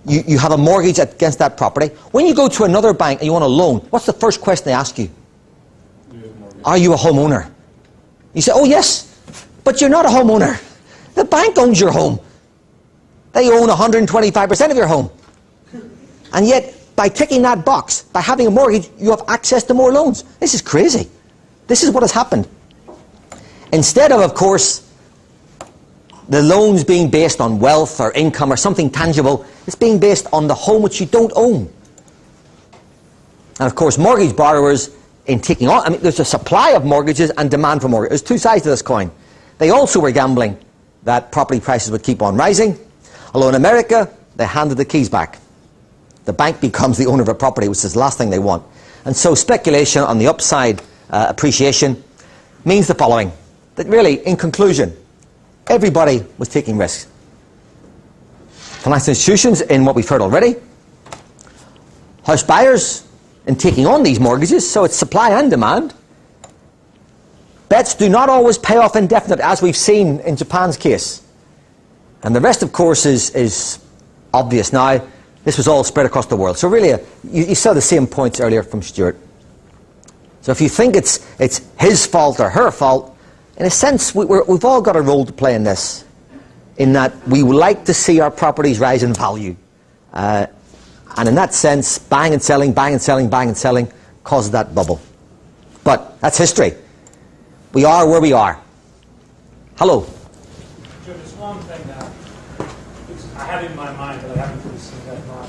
you have a mortgage against that property. When you go to another bank and you want a loan, what's the first question they ask you? Are you a homeowner? You say, oh yes, but you're not a homeowner. The bank owns your home. They own 125% of your home. And yet, by ticking that box, by having a mortgage, you have access to more loans. This is crazy. This is what has happened. Instead of course, the loans being based on wealth or income or something tangible, it's being based on the home which you don't own. And of course, mortgage borrowers, in taking on, there's a supply of mortgages and demand for mortgages. There's two sides to this coin. They also were gambling that property prices would keep on rising. Although in America, they handed the keys back. The bank becomes the owner of a property, which is the last thing they want. And so speculation on the upside, appreciation, means the following. That really, in conclusion, everybody was taking risks. Financial institutions in what we've heard already. House buyers in taking on these mortgages, so it's supply and demand. Bets do not always pay off indefinitely, as we've seen in Japan's case. And the rest, of course, is obvious now. This was all spread across the world. So really, you saw the same points earlier from Stuart. So if you think it's his fault or her fault, in a sense, we've all got a role to play in this, in that we would like to see our properties rise in value. And in that sense, buying and selling, buying and selling, buying and selling causes that bubble. But that's history. We are where we are. Hello. Joe, there's one thing that I have in my mind, but I haven't really seen that much,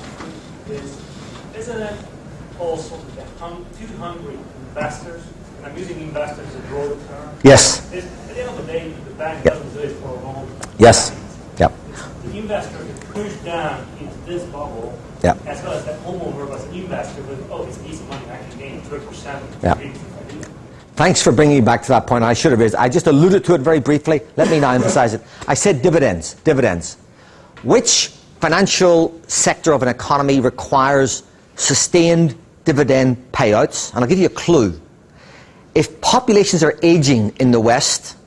isn't it also that too hungry investors, and I'm using investors as a broad term? Yes. At the end of the day, the bank doesn't do it for a loan. Yes. Yep. The investor is pushed down into this bubble, as well as the homeowner was an investor with, oh, it's easy money, I can gain 3%. Yeah. Thanks for bringing me back to that point. I should have raised. I just alluded to it very briefly. Let me now emphasize it. I said dividends. Dividends. Which financial sector of an economy requires sustained dividend payouts? And I'll give you a clue. If populations are aging in the West,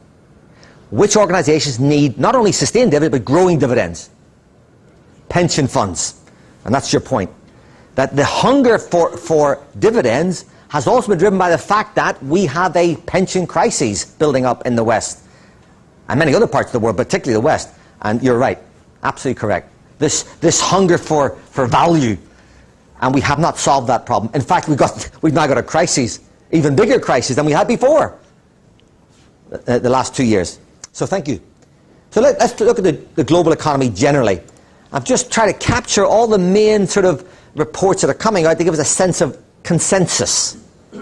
which organizations need not only sustained dividends, but growing dividends? Pension funds. And that's your point. That the hunger for dividends has also been driven by the fact that we have a pension crisis building up in the West. And many other parts of the world, particularly the West. And you're right. Absolutely correct. This hunger for value. And we have not solved that problem. In fact, we've now got a crisis, even bigger crisis than we had before the last 2 years. So thank you. So let's look at the global economy generally. I've just tried to capture all the main sort of reports that are coming out to give us a sense of consensus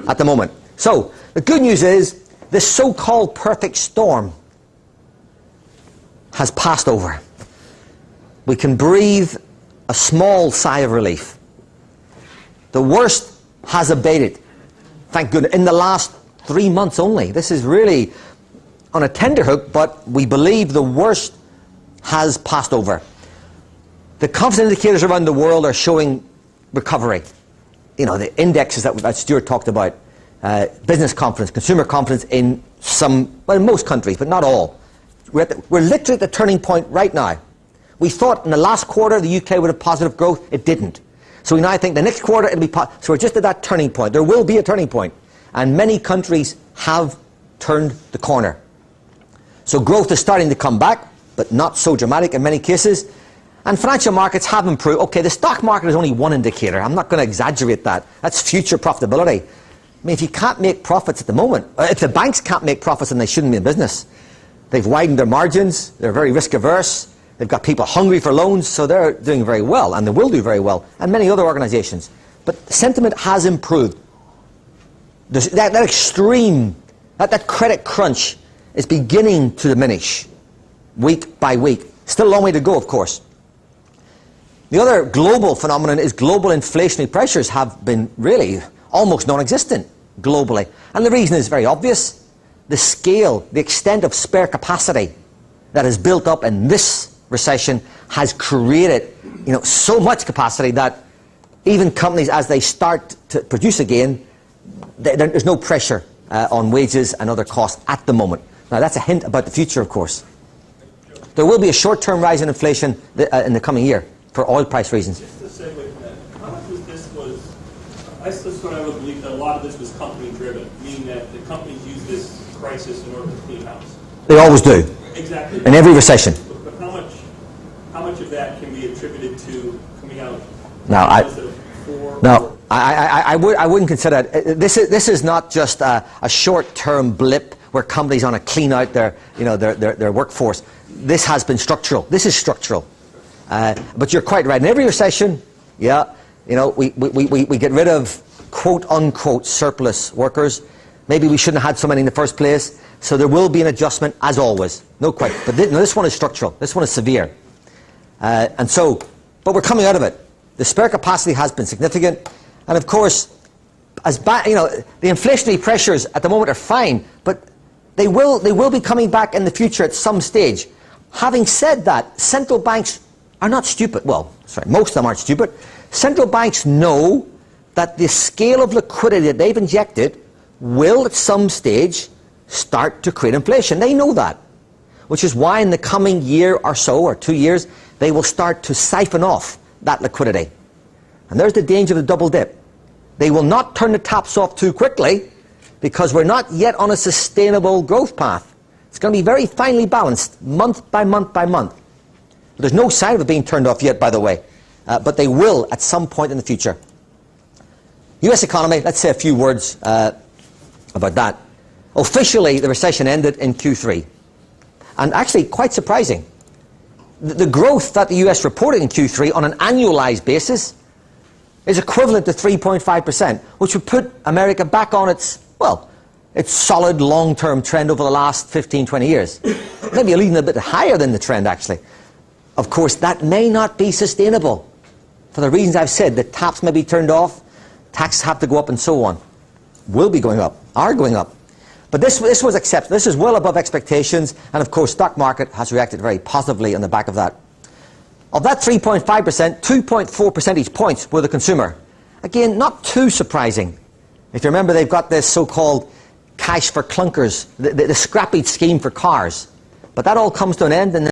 at the moment. So the good news is this so-called perfect storm has passed over. We can breathe a small sigh of relief. The worst has abated, thank goodness, in the last 3 months only. This is really on a tenterhook, but we believe the worst has passed over. The confidence indicators around the world are showing recovery. You know, the indexes that Stuart talked about, business confidence, consumer confidence in most countries, but not all. We're literally at the turning point right now. We thought in the last quarter the UK would have positive growth. It didn't. So we now think the next quarter it'll be positive. So we're just at that turning point. There will be a turning point. And many countries have turned the corner. So growth is starting to come back, but not so dramatic in many cases. And financial markets have improved. Okay, the stock market is only one indicator. I'm not going to exaggerate that. That's future profitability. I mean, if you can't make profits at the moment, if the banks can't make profits, then they shouldn't be in business. They've widened their margins. They're very risk averse. They've got people hungry for loans, so they're doing very well, and they will do very well, and many other organizations. But sentiment has improved. That extreme, that credit crunch is beginning to diminish week by week. Still a long way to go, of course. The other global phenomenon is global inflationary pressures have been really almost non-existent globally. And the reason is very obvious. The scale, the extent of spare capacity that is built up in this recession has created, so much capacity that even companies, as they start to produce again, there's no pressure on wages and other costs at the moment. Now, that's a hint about the future, of course. There will be a short-term rise in inflation in the coming year. for oil price reasons. Just to segue from that, how much was this I still sort of have a belief that a lot of this was company-driven, meaning that the companies use this crisis in order to clean house. They always do. Exactly. In every recession. But how much of that can be attributed to coming out? I wouldn't consider it. This is not just a short-term blip where companies want to clean out their workforce. This has been structural. This is structural. But you're quite right. In every recession, we get rid of quote-unquote surplus workers. Maybe we shouldn't have had so many in the first place. So there will be an adjustment, as always. No question. But this one is structural. This one is severe. But we're coming out of it. The spare capacity has been significant. And of course, the inflationary pressures at the moment are fine, but they will be coming back in the future at some stage. Having said that, central banks are not stupid. Well, sorry, most of them aren't stupid. Central banks know that the scale of liquidity that they've injected will at some stage start to create inflation. They know that, which is why in the coming year or so, or 2 years, they will start to siphon off that liquidity. And there's the danger of the double dip. They will not turn the taps off too quickly because we're not yet on a sustainable growth path. It's going to be very finely balanced, month by month by month. There's no sign of it being turned off yet, by the way. But they will at some point in the future. US economy, let's say a few words about that. Officially, the recession ended in Q3. And actually, quite surprising. The growth that the US reported in Q3 on an annualized basis is equivalent to 3.5%, which would put America back on its solid long-term trend over the last 15, 20 years. Maybe even a bit higher than the trend, actually. Of course, that may not be sustainable. For the reasons I've said, the taps may be turned off, taxes have to go up and so on. Will be going up, are going up. But this was accepted. This is well above expectations, and of course, stock market has reacted very positively on the back of that. Of that 3.5%, 2.4 percentage points were the consumer. Again, not too surprising. If you remember, they've got this so-called cash for clunkers, the scrappy scheme for cars. But that all comes to an end, and